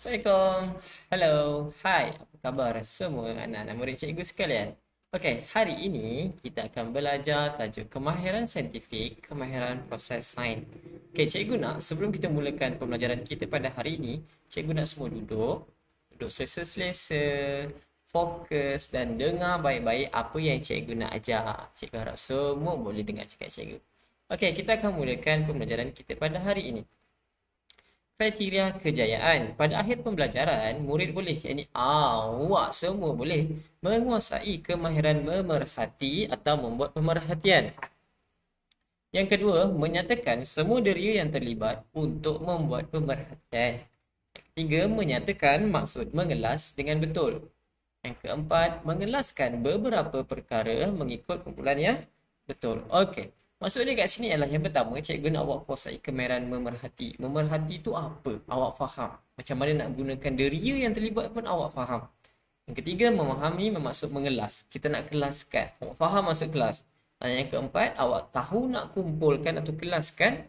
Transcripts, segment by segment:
Assalamualaikum. Hello. Hai. Apa khabar semua anak-anak murid cikgu sekalian? Okey, hari ini kita akan belajar tajuk kemahiran saintifik, kemahiran proses sains. Okey, cikgu nak sebelum kita mulakan pembelajaran kita pada hari ini, cikgu nak semua duduk selesa-selesa, fokus dan dengar baik-baik apa yang cikgu nak ajar. Cikgu harap semua boleh dengar cakap cikgu. Okey, kita akan mulakan pembelajaran kita pada hari ini. Kriteria kejayaan. Pada akhir pembelajaran, murid boleh, yakni awak semua boleh menguasai kemahiran memerhati atau membuat pemerhatian. Yang kedua, menyatakan semua deria yang terlibat untuk membuat pemerhatian. Yang ketiga, menyatakan maksud mengelas dengan betul. Yang keempat, mengelaskan beberapa perkara mengikut kumpulan yang betul. Okey. Maksud dia kat sini adalah yang pertama, cikgu nak awak kuasai kemahiran memerhati. Memerhati tu apa? Awak faham. Macam mana nak gunakan deria yang terlibat pun awak faham. Yang ketiga, memahami bermaksud mengelas. Kita nak kelaskan. Awak faham maksud kelas. Dan yang keempat, awak tahu nak kumpulkan atau kelaskan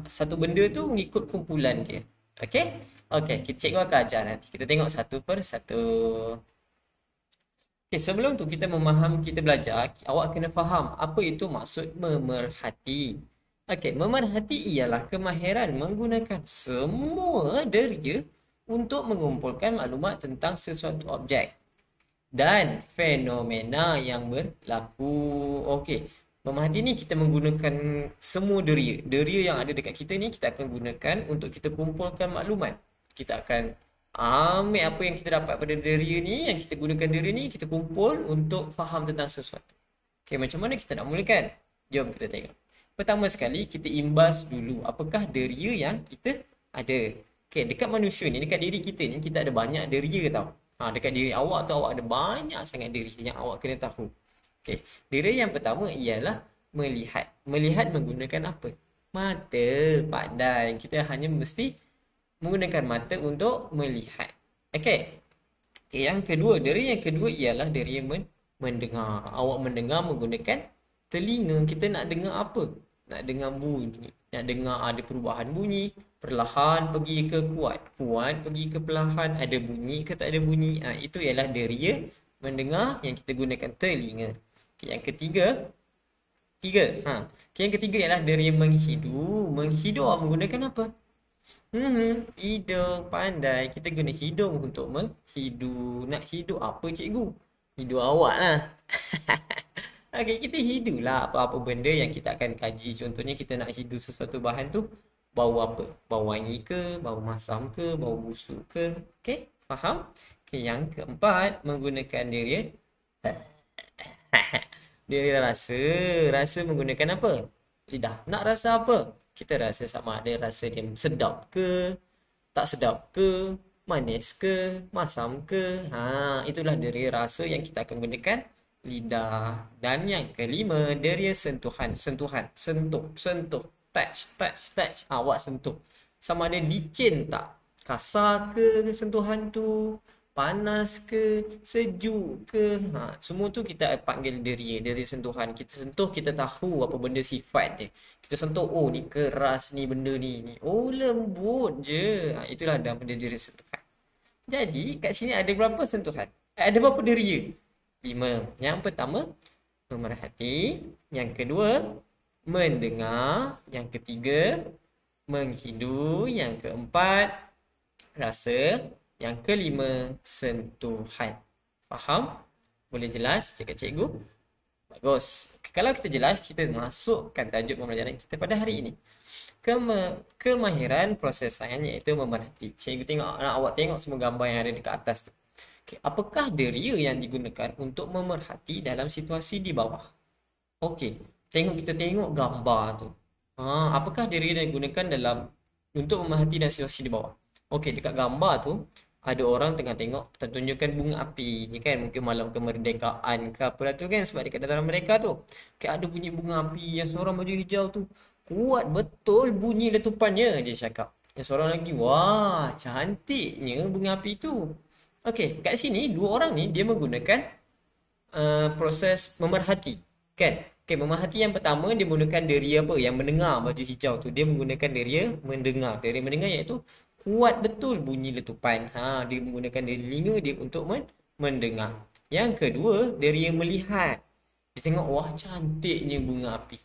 satu benda tu mengikut kumpulan dia. Okey? Okey, cikgu akan ajar nanti. Kita tengok satu per satu. Okay, sebelum tu kita belajar, awak kena faham apa itu maksud memerhati. Okey, memerhati ialah kemahiran menggunakan semua deria untuk mengumpulkan maklumat tentang sesuatu objek dan fenomena yang berlaku. Okey, memerhati ni kita menggunakan semua deria. Deria yang ada dekat kita ni kita akan gunakan untuk kita kumpulkan maklumat. Kita akan ambil apa yang kita dapat pada deria ni, yang kita gunakan deria ni, kita kumpul untuk faham tentang sesuatu. Okey, macam mana kita nak mulakan? Jom kita tengok. Pertama sekali, kita imbas dulu apakah deria yang kita ada. Okey, dekat manusia ni, dekat diri kita ni, kita ada banyak deria tau. Dekat diri awak tu, awak ada banyak sangat deria yang awak kena tahu. Okey, deria yang pertama ialah melihat. Melihat menggunakan apa? Mata, pandai. Kita hanya mesti menggunakan mata untuk melihat. Okey. Okay, yang kedua, deria yang kedua ialah deria mendengar. Awak mendengar menggunakan telinga. Kita nak dengar apa? Nak dengar bunyi. Nak dengar ada perubahan bunyi. Perlahan pergi ke kuat. Kuat pergi ke perlahan. Ada bunyi ke tak ada bunyi. Itu ialah deria mendengar yang kita gunakan telinga. Okay, yang ketiga. Okay, yang ketiga ialah deria menghidu. Menghidu awak menggunakan apa? Hidung, pandai. Kita guna hidung untuk menghidu. Nak hidu apa cikgu? Hidu awak lah. Okey, kita hidulah apa-apa benda yang kita akan kaji. Contohnya kita nak hidu sesuatu bahan tu, bau apa? Bau wangi ke? Bau masam ke? Bau busuk ke? Okey, faham? Okey, yang keempat, menggunakan deria deria rasa. Rasa menggunakan apa? Lidah. Nak rasa apa? Kita rasa sama ada rasa dia sedap ke, tak sedap ke, manis ke, masam ke. Itulah deria rasa yang kita akan gunakan lidah. Dan yang kelima, deria sentuhan. Sentuhan, sentuh, sentuh, touch, touch, touch. Awak sentuh. Sama ada licin tak? Kasar ke sentuhan tu? Panas ke, sejuk ke, semua tu kita panggil deria sentuhan. Kita sentuh, kita tahu apa benda sifat dia. Kita sentuh, oh ni keras ni benda ni oh lembut je. Itulah dah benda deria sentuhan. Jadi kat sini ada berapa sentuhan? Ada berapa deria? 5. Yang pertama, memerhati. Yang kedua, mendengar. Yang ketiga, menghidu. Yang keempat, rasa. Yang kelima, sentuhan. Faham? Boleh jelas cakap cikgu? Bagus. Kalau kita jelas, kita masukkan tajuk pembelajaran kita pada hari ini. Kemahiran proses sains iaitu memerhati. Cikgu tengok, awak tengok semua gambar yang ada dekat atas tu. Okay, apakah deria yang digunakan untuk memerhati dalam situasi di bawah? Okey, kita tengok gambar tu. Apakah deria yang digunakan untuk memerhati dalam situasi di bawah? Okey, dekat gambar tu ada orang tengah tengok pertunjukan bunga api ni kan, mungkin malam kemerdekaan ke apalah tu kan, sebab dekat dalam mereka tu ada bunyi bunga api. Yang seorang baju hijau tu kuat betul bunyi letupannya, dia cakap. Yang seorang lagi, wah cantiknya bunga api tu. Okey, kat sini dua orang ni dia menggunakan proses memerhati kan. Okey, memerhati yang pertama dia menggunakan deria apa? Yang mendengar baju hijau tu dia menggunakan deria mendengar. Deria mendengar iaitu kuat betul bunyi letupan. Dia menggunakan telinga dia untuk mendengar. Yang kedua, dia melihat. Dia tengok, wah cantiknya bunga api.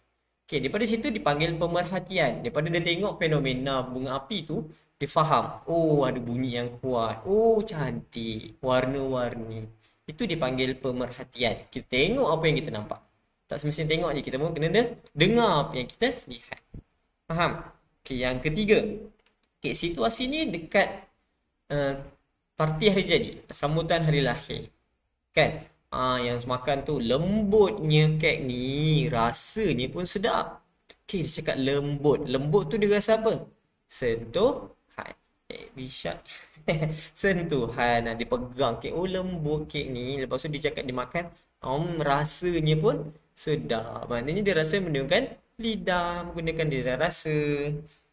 Okey, daripada situ dipanggil pemerhatian. Daripada dia tengok fenomena bunga api tu, dia faham. Oh, ada bunyi yang kuat. Oh, cantik. Warna-warni. Itu dipanggil pemerhatian. Kita tengok apa yang kita nampak. Tak semestinya tengok je. Kita pun kena dengar apa yang kita lihat. Faham? Okey, yang ketiga. Okey, situasi ni dekat parti hari jadi. Sambutan hari lahir. Kan? Yang makan tu lembutnya kek ni. Rasanya pun sedap. Okey, dia cakap lembut. Lembut tu dia rasa apa? Sentuhan. Bisa. Sentuhan. Dia pegang kek. Oh, lembut kek ni. Lepas tu dia cakap dia makan. Rasanya pun sedap. Maknanya dia rasa menggunakan lidah. Menggunakan lidah rasa.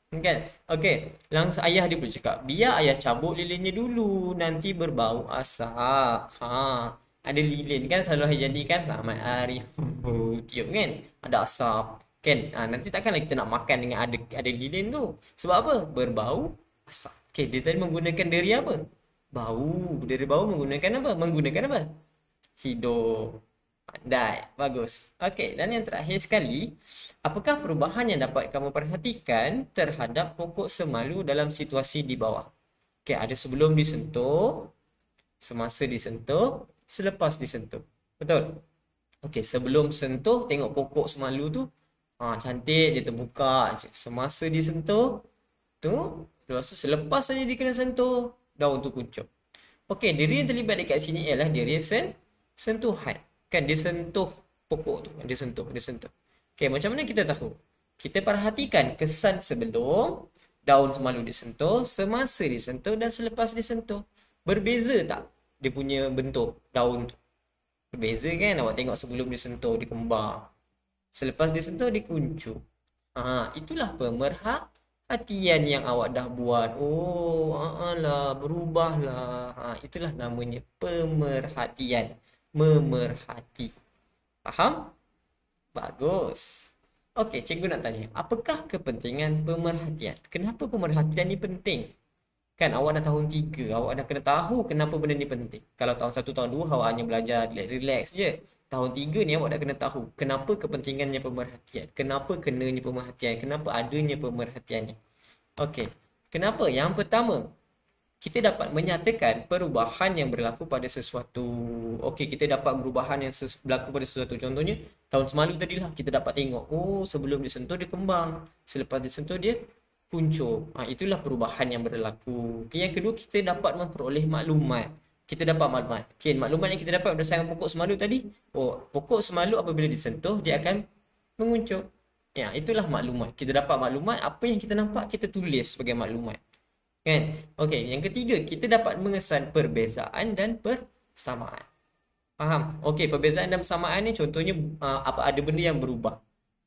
Kan? Okey. Langsung ayah dia pun cakap. Biar ayah cabut lilinnya dulu. Nanti berbau asap. Ada lilin kan selalu hari jadi kan. Selamat hari. Tiup kan. Ada asap. Kan? Nanti takkanlah kita nak makan dengan ada lilin tu. Sebab apa? Berbau asap. Okey. Dia tadi menggunakan deri apa? Bau. Deri bau menggunakan apa? Menggunakan apa? Hidung. Pandai. Bagus. Okey. Dan yang terakhir sekali. Apakah perubahan yang dapat kamu perhatikan terhadap pokok semalu dalam situasi di bawah? Okey. Ada sebelum disentuh. Semasa disentuh. Selepas disentuh. Betul? Okey. Sebelum sentuh. Tengok pokok semalu tu. Cantik. Dia terbuka. Semasa disentuh. Tu. Lepas tu selepas saja dia kena sentuh. Daun tu kuncup. Okey. Diri yang terlibat dekat sini ialah diri sentuhan. Kan dia sentuh pokok tu. Dia sentuh. Okey, macam mana kita tahu? Kita perhatikan kesan sebelum daun semalu disentuh, semasa disentuh dan selepas disentuh. Berbeza tak dia punya bentuk daun tu? Berbeza kan? Awak tengok sebelum disentuh dia kembang. Selepas disentuh dia kuncup. Itulah pemerhatian yang awak dah buat. Oh, berubahlah. Itulah namanya pemerhatian. Memerhati. Faham? Bagus. Okey, cikgu nak tanya. Apakah kepentingan pemerhatian? Kenapa pemerhatian ni penting? Kan awak dah tahun 3, awak dah kena tahu kenapa benda ni penting. Kalau tahun 1, tahun 2, awak hanya belajar relax je. Tahun 3 ni awak dah kena tahu kenapa kepentingannya pemerhatian. Kenapa kenanya pemerhatian. Kenapa adanya pemerhatian ni. Okey. Kenapa? Yang pertama, kita dapat menyatakan perubahan yang berlaku pada sesuatu. Okey, kita dapat perubahan yang berlaku pada sesuatu. Contohnya, tahun semalu tadilah kita dapat tengok. Oh, sebelum disentuh dia kembang. Selepas disentuh dia kuncup. Itulah perubahan yang berlaku. Okay, yang kedua, kita dapat memperoleh maklumat. Kita dapat maklumat. Okay, maklumat yang kita dapat berdasarkan pokok semalu tadi. Oh, pokok semalu apabila disentuh, dia akan menguncup. Ya, itulah maklumat. Kita dapat maklumat, apa yang kita nampak, kita tulis sebagai maklumat. Kan? Okey, yang ketiga, kita dapat mengesan perbezaan dan persamaan. Faham? Okey, perbezaan dan persamaan ni contohnya ada benda yang berubah.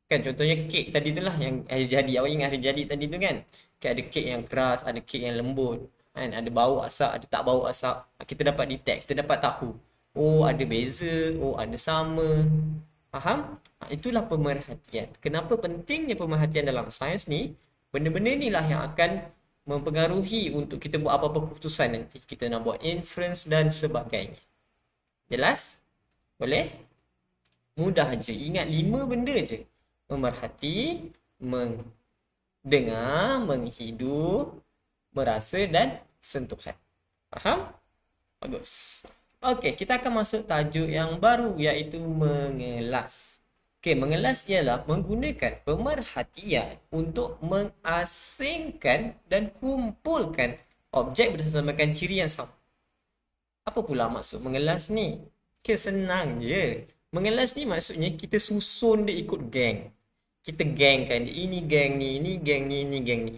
Kan contohnya kek tadi itulah yang hari jadi. Awak ingat hari jadi tadi tu kan? Ada kek yang keras, ada kek yang lembut. Kan? Ada bau asap, ada tak bau asap. Kita dapat detect, kita dapat tahu. Oh, ada beza, oh ada sama. Faham? Itulah pemerhatian. Kenapa pentingnya pemerhatian dalam sains ni? Benda-benda inilah yang akan mempengaruhi untuk kita buat apa-apa keputusan nanti. Kita nak buat inference dan sebagainya. Jelas? Boleh? Mudah je. Ingat 5 benda je. Memerhati, mendengar, menghidu, merasa dan sentuhan. Faham? Bagus. Okey, kita akan masuk tajuk yang baru iaitu mengelas. Okey, mengelas ialah menggunakan pemerhatian untuk mengasingkan dan kumpulkan objek berdasarkan ciri yang sama. Apa pula maksud mengelas ni? Okey, senang je. Mengelas ni maksudnya kita susun dia ikut geng. Kita gengkan dia. Ini geng ni, ini geng ni, ini geng ni.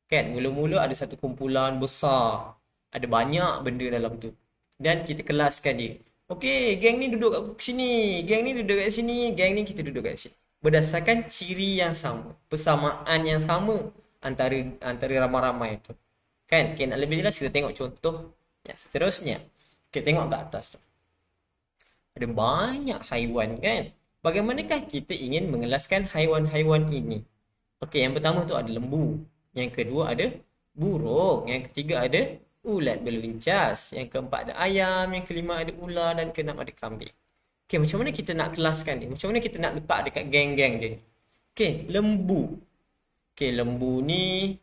Kan, mula-mula ada satu kumpulan besar. Ada banyak benda dalam tu. Dan kita kelaskan dia. Okey, geng ni duduk kat sini, geng ni duduk kat sini, geng ni kita duduk kat sini. Berdasarkan ciri yang sama, persamaan yang sama antara ramai-ramai tu. Kan, okay, nak lebih jelas kita tengok contoh yang seterusnya. Kita tengok kat atas tu. Ada banyak haiwan kan? Bagaimanakah kita ingin mengelaskan haiwan-haiwan ini? Okey, yang pertama tu ada lembu. Yang kedua ada burung. Yang ketiga ada ulat beluncas. Yang keempat ada ayam. Yang kelima ada ular. Dan keenam ada kambing. Okay, macam mana kita nak kelaskan ni? Macam mana kita nak letak dekat geng-geng dia ni? Okay, lembu. Okay, lembu ni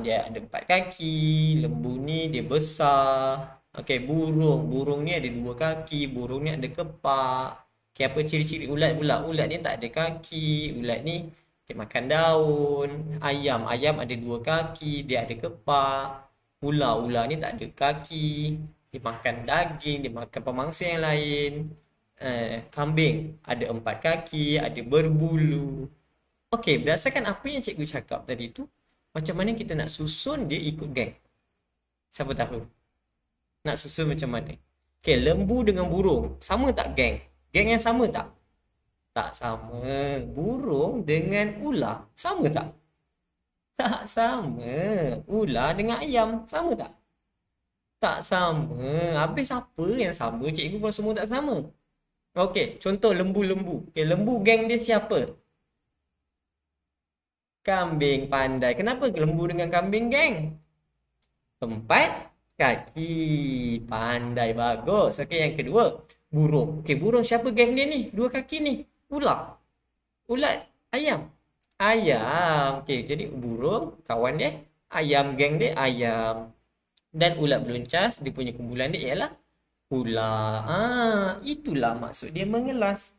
dia ada 4 kaki. Lembu ni dia besar. Okay, burung. Burung ni ada 2 kaki. Burung ni ada kepak. Okay, apa ciri-ciri ulat pula? Ulat ni tak ada kaki. Ulat ni dia makan daun. Ayam. Ayam ada 2 kaki. Dia ada kepak. Ular. Ular ni tak ada kaki. Dia makan daging. Dia makan pemangsa yang lain. Kambing ada 4 kaki. Ada berbulu. Okey, berdasarkan apa yang cikgu cakap tadi tu, macam mana kita nak susun dia ikut geng? Siapa tahu? Nak susun macam mana? Okey, lembu dengan burung, sama tak geng? Geng yang sama tak? Tak sama. Burung dengan ular, sama tak? Tak sama. Ular dengan ayam, sama tak? Tak sama. Habis apa yang sama? Cikgu pun semua tak sama. Okey, contoh lembu-lembu. Okey, lembu geng dia siapa? Kambing pandai. Kenapa lembu dengan kambing geng? 4 kaki. Pandai, bagus. Okey, yang kedua, burung. Okey, burung siapa geng dia ni? 2 kaki ni. Ular. Ulat. Ayam. Ayam. Okey, jadi burung kawan dia. Ayam geng dia ayam. Dan ulat beluncas, dia punya kumpulan dia ialah ular. Itulah maksud dia mengelas.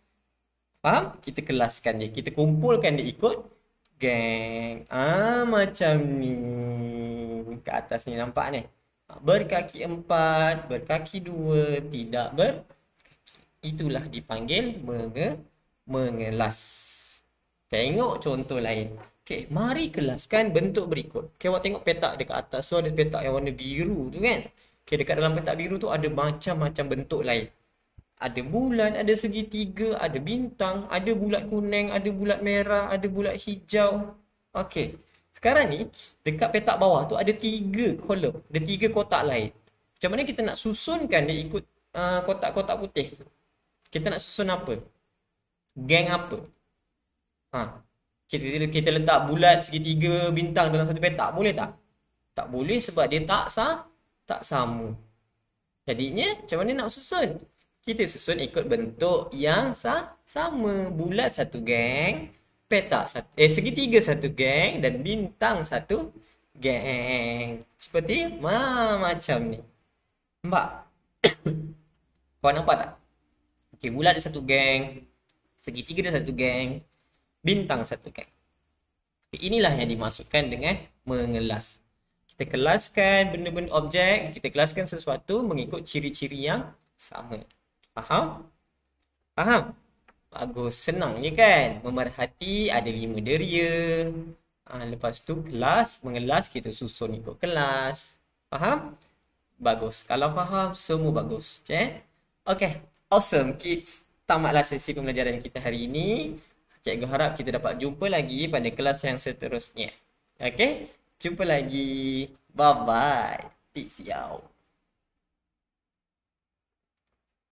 Faham? Kita kelaskan dia. Kita kumpulkan dia ikut geng. Macam ni. Kat atas ni nampak ni. Berkaki 4, berkaki 2, tidak berkaki. Itulah dipanggil mengelas. Tengok contoh lain. Okey, mari kelaskan bentuk berikut. Okey, awak tengok petak dekat atas tu ada petak yang warna biru tu kan. Okey, dekat dalam petak biru tu ada macam-macam bentuk lain. Ada bulat, ada segitiga, ada bintang, ada bulat kuning, ada bulat merah, ada bulat hijau. Okey. Sekarang ni, dekat petak bawah tu ada 3 kolom. Ada 3 kotak lain. Macam mana kita nak susunkan dia ikut kotak-kotak putih tu? Kita nak susun apa? Geng apa? Kita letak bulat, segitiga, bintang dalam satu petak. Boleh tak? Tak boleh sebab dia tak sama. Jadinya, macam mana nak susun? Kita susun ikut bentuk yang sama. Bulat satu geng, petak segitiga satu geng dan bintang satu geng. Seperti macam ni. Nampak? Kau nampak tak? Okey, bulat ada satu geng, segitiga ada satu geng, bintang satu geng. Inilah yang dimaksudkan dengan mengelas. Kita kelaskan benda-benda objek, kita kelaskan sesuatu mengikut ciri-ciri yang sama. Faham? Faham? Bagus. Senang je kan? Memerhati ada 5 deria. Lepas tu kelas, mengelas kita susun ikut kelas. Faham? Bagus. Kalau faham, semua bagus. Okay. Awesome kids. Tamatlah sesi pembelajaran kita hari ini. Cikgu harap kita dapat jumpa lagi pada kelas yang seterusnya. Okay? Jumpa lagi. Bye-bye. Peace out.